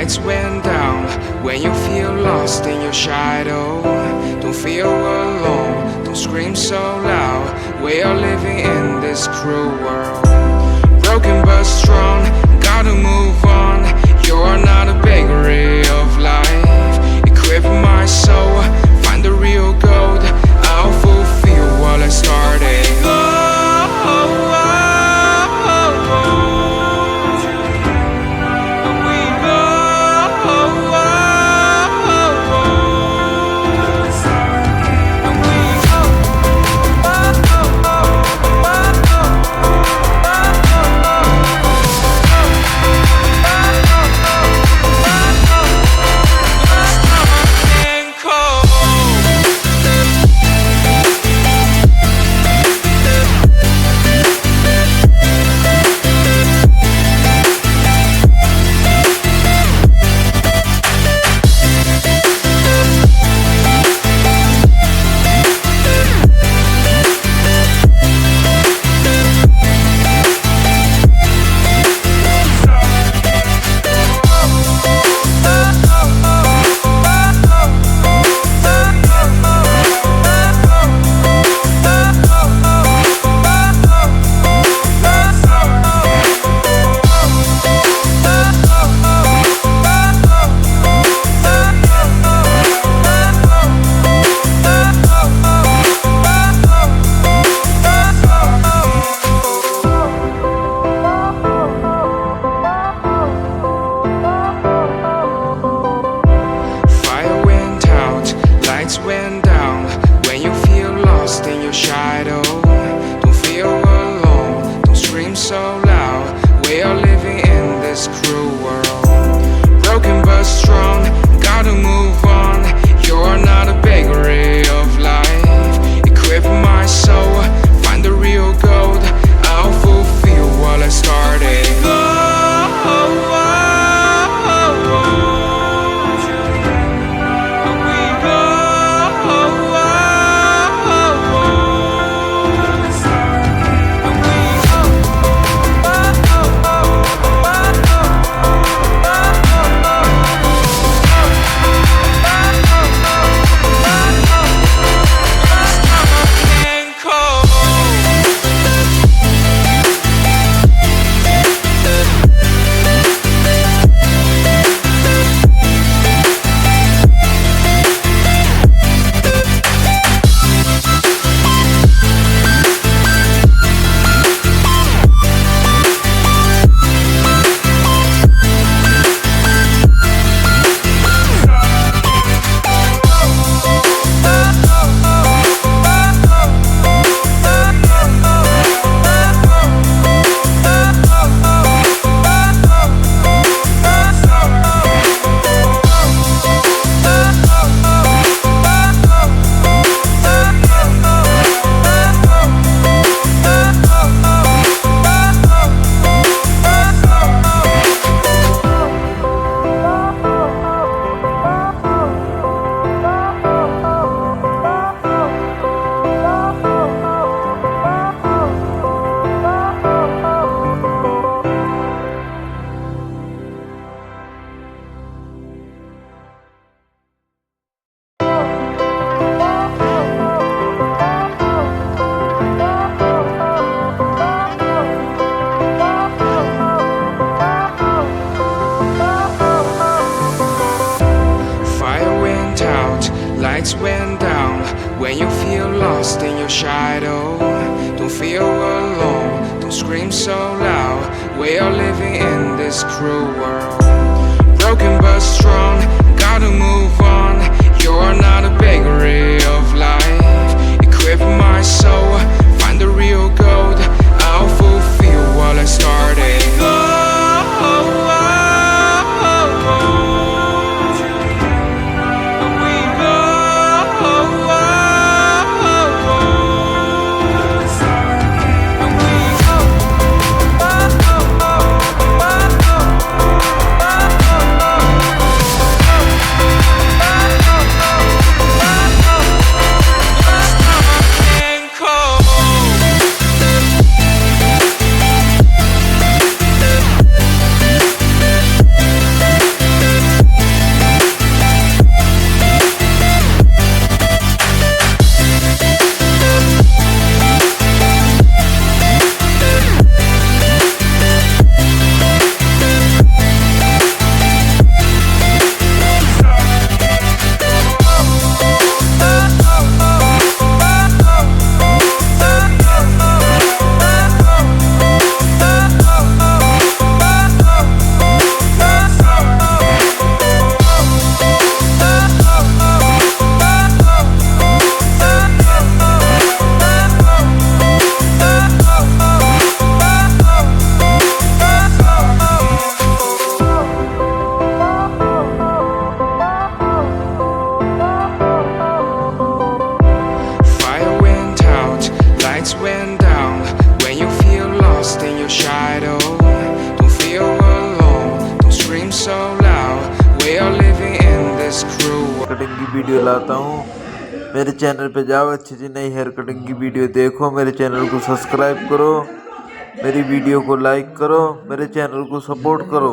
lights went down. When you feel lost in your shadow, don't feel alone, don't scream so loud. We are living in this cruel world, broken but strong, gotta move on. You're not a bakery of life, equip my soul, find the real gold. I'll fulfill what I started. Went down. When you feel lost in your shadow, don't feel alone, don't scream so loud. We are living in this cruel world, broken but strong, gotta move on. You're not a bakery of life, equip my soul, find the real gold. I'll fulfill what I started. Lights went down. When you feel lost in your shadow, don't feel alone, don't scream so loud. We are living in this cruel world, broken but strong, gotta move on. You're not a bakery of life, equip my soul, find the real gold. I'll fulfill what I started. Video लाता हूँ। मेरे channel पे जाओ, अच्छी सी नई hair cutting की video देखो, मेरे चैनल को सब्सक्राइब करो, मेरी वीडियो को लाइक करो, मेरे चैनल को सपोर्ट करो।